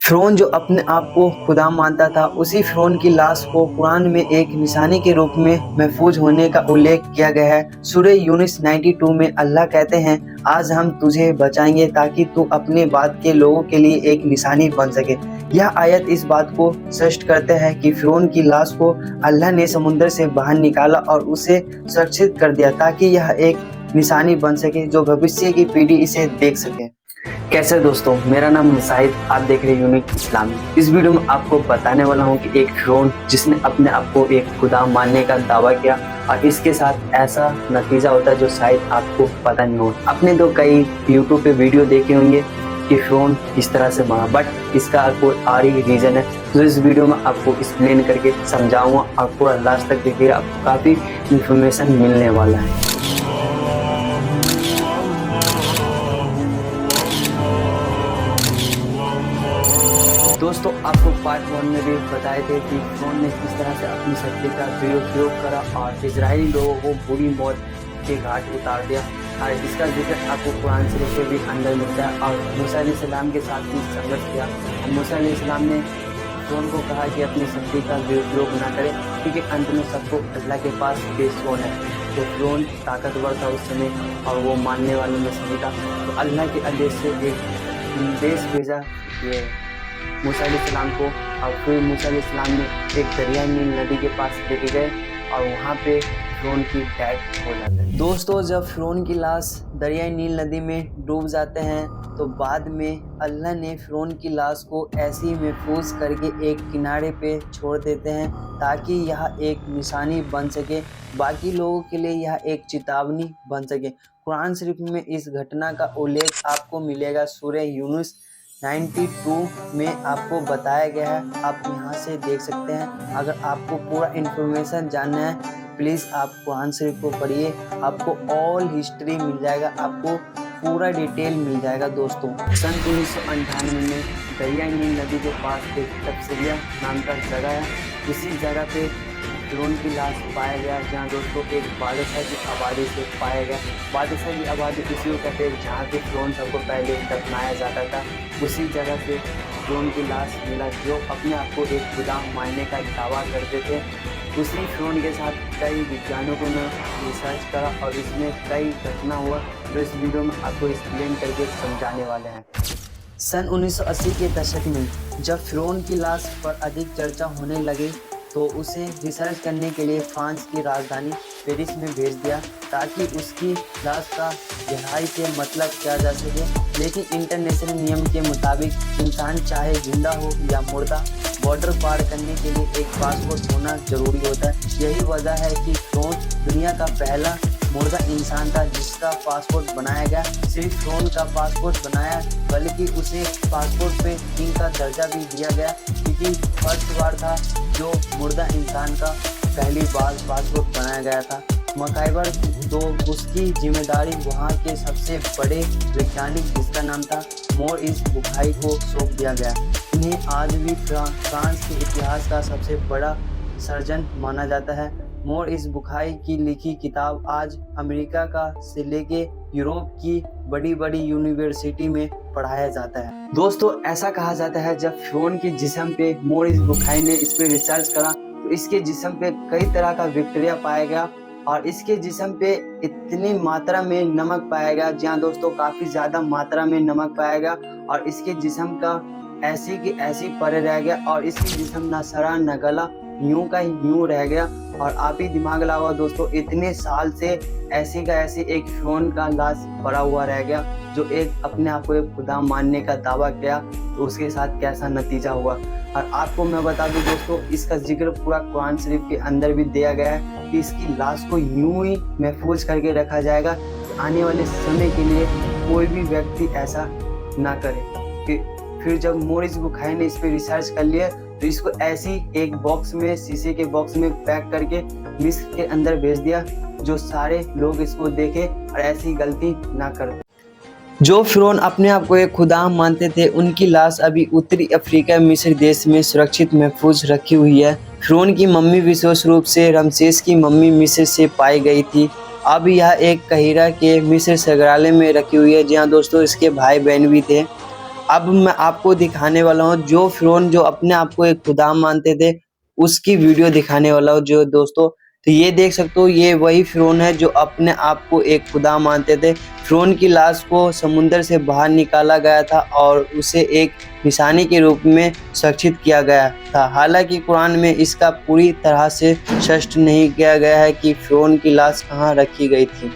फ़िरौन जो अपने आप को खुदा मानता था, उसी फ़िरौन की लाश को कुरान में एक निशानी के रूप में महफूज होने का उल्लेख किया गया है। सूरह यूनुस 92 में अल्लाह कहते हैं, आज हम तुझे बचाएंगे ताकि तू अपने बाद के लोगों के लिए एक निशानी बन सके। यह आयत इस बात को स्पष्ट करते हैं कि फ़िरौन की लाश को अल्लाह ने समुद्र से बाहर निकाला और उसे सुरक्षित कर दिया ताकि यह एक निशानी बन सके जो भविष्य की पीढ़ी इसे देख सके। कैसे दोस्तों, मेरा नाम मुसाहिद, आप देख रहे हैं यूनिक इस्लामी। इस वीडियो में आपको बताने वाला हूं कि एक फ़िरौन जिसने अपने आप को एक खुदा मानने का दावा किया और इसके साथ ऐसा नतीजा होता है जो शायद आपको पता नहीं हो। आपने तो कई यूट्यूब पे वीडियो देखे होंगे कि फ़िरौन किस तरह से मरा, बट इसका कोई और ही रीज़न है। तो इस वीडियो में आपको एक्सप्लेन करके समझाऊंगा और पूरा लास्ट तक देखिएगा, आपको काफ़ी इंफॉर्मेशन मिलने वाला है। दोस्तों, आपको पार्ट 1 में भी बताए थे कि फ़िरौन ने किस तरह से अपनी शक्ति का दुरुपयोग करा और इजरायली लोगों को बुरी मौत के घाट उतार दिया। और इसका जिक्र आपको कुरान शरीफ के भी अंदर मिलता है। और मूसा अलैहिस्सलाम के साथ भी संघर्ष किया और मूसा अलैहिस्सलाम ने फ़िरौन को कहा कि अपनी शक्ति का दुरुपयोग ना करे, क्योंकि अंत में सबको अल्लाह के पास पेश होना है। तो फ़िरौन ताकतवर था उस समय और वो मानने वालों में से था। तो अल्लाह के आदेश से एक देश भेजा ये मूसा अलैहिस्सलाम को, और फिर मूसा अलैहिस्सलाम ने एक दरिया नील नदी के पास लेके गए और वहाँ पे फ़िरौन की डेथ हो जाती है। दोस्तों, जब फ़िरौन की लाश दरिया नील नदी में डूब जाते हैं तो बाद में अल्लाह ने फ़िरौन की लाश को ऐसे ही महफूज करके एक किनारे पे छोड़ देते हैं ताकि यह एक निशानी बन सके, बाकी लोगों के लिए यह एक चेतावनी बन सके। कुरान शरीफ में इस घटना का उल्लेख आपको मिलेगा सूरह यूनुस 92 में आपको बताया गया है। आप यहाँ से देख सकते हैं। अगर आपको पूरा इन्फॉर्मेशन जानना है, प्लीज़ आप कुरान शरीफ को पढ़िए, आपको ऑल हिस्ट्री मिल जाएगा, आपको पूरा डिटेल मिल जाएगा। दोस्तों, सन 1998 में दरिया नील नदी के पास एक तबसरिया नाम का जगह है। इसी जगह पे फ़िरौन की लाश पाया गया, जहाँ दोस्तों एक बादशाह की आबादी से पाया गया। बादशाह की आबादी इसी को कहते हैं जहाँ पे फ़िरौन सबको पहले दफनाया जाता था। उसी जगह से फ़िरौन की लाश मिला जो अपने आप को एक खुदा मानने का दावा करते थे। उसी फ़िरौन के साथ कई वैज्ञानिकों ने रिसर्च करा और इसमें कई घटना हुआ जो इस वीडियो में आपको एक्सप्लेन करके समझाने वाले हैं। सन 1980 के दशक में जब फ़िरौन की लाश पर अधिक चर्चा होने लगी तो उसे रिसर्च करने के लिए फ्रांस की राजधानी पेरिस में भेज दिया ताकि उसकी लाश का गहराई से मतलब किया जा सके। लेकिन इंटरनेशनल नियम के मुताबिक इंसान चाहे जिंदा हो या मुर्दा, बॉर्डर पार करने के लिए एक पासपोर्ट होना जरूरी होता है। यही वजह है कि फ़िरौन दुनिया का पहला मुर्दा इंसान था जिसका पासपोर्ट बनाया गया। सिर्फ फ़िरौन का पासपोर्ट बनाया, बल्कि उसे पासपोर्ट पे किंग का दर्जा भी दिया गया, क्योंकि फर्स्ट बार था जो मुर्दा इंसान का पहली बार पासपोर्ट बनाया गया था। मकाइबर तो उसकी जिम्मेदारी वहाँ के सबसे बड़े वैज्ञानिक जिसका नाम था मोरिस बुखाई को सौंप दिया गया। इन्हें आज भी फ्रांस के इतिहास का सबसे बड़ा सर्जन माना जाता है। मोरिस बुखाई की लिखी किताब आज अमेरिका का से लेके यूरोप की बड़ी बड़ी यूनिवर्सिटी में पढ़ाया जाता है। दोस्तों, ऐसा कहा जाता है जब फ़िरौन के जिस्म पे मोरिस बुखाई ने इस पे रिसर्च करा तो इसके जिस्म पे कई तरह का बैक्टीरिया पाया गया और इसके जिस्म पे इतनी मात्रा में नमक पाया गया, जहाँ दोस्तों काफ़ी ज़्यादा मात्रा में नमक पाया गया और इसके जिस्म का ऐसी की ऐसी परे रह गया और इसकी जिस्म ना सड़ा ना गला, यूं का यूं रह गया। और आप ही दिमाग लगाओ दोस्तों, इतने साल से ऐसे का ऐसे एक फ़िरौन का लाश पड़ा हुआ रह गया जो एक अपने आप को एक खुदा मानने का दावा किया, तो उसके साथ कैसा नतीजा हुआ। और आपको मैं बता दूं दोस्तों, इसका जिक्र पूरा कुरान शरीफ के अंदर भी दिया गया है कि इसकी लाश को यूं ही महफूज करके रखा जाएगा कि आने वाले समय के लिए कोई भी व्यक्ति ऐसा ना करे। फिर जब मोरिस बुखाई ने इस पर रिसर्च कर लिया तो इसको ऐसी एक बॉक्स में, शीशे के बॉक्स में पैक करके मिस्र के अंदर भेज दिया, जो सारे लोग इसको देखे और ऐसी गलती ना करें। जो फ़िरौन अपने आप को एक खुदा मानते थे, उनकी लाश अभी उत्तरी अफ्रीका मिस्र देश में सुरक्षित महफूज रखी हुई है। फ़िरौन की मम्मी विशेष रूप से रमसेस की मम्मी मिस्र से पाई गई थी। अब यह एक कहिरा के मिस्र संग्रहालय में रखी हुई है, जहाँ दोस्तों इसके भाई बहन भी थे। अब मैं आपको दिखाने वाला हूँ जो फ़िरौन जो अपने आप को एक खुदा मानते थे, उसकी वीडियो दिखाने वाला हूँ जो दोस्तों। तो ये देख सकते हो, ये वही फ़िरौन है जो अपने आप को एक खुदा मानते थे। फ़िरौन की लाश को समुद्र से बाहर निकाला गया था और उसे एक निशानी के रूप में सुरक्षित किया गया था। हालाँकि कुरान में इसका पूरी तरह से स्पष्ट नहीं किया गया है कि फ़िरौन की लाश कहाँ रखी गई थी।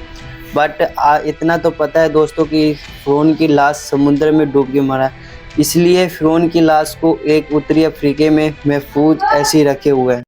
बट इतना तो पता है दोस्तों कि फ़िरौन की लाश समुद्र में डूब के मरा, इसलिए फ़िरौन की लाश को एक उत्तरी अफ्रीका में महफूज ऐसे ही रखे हुए हैं।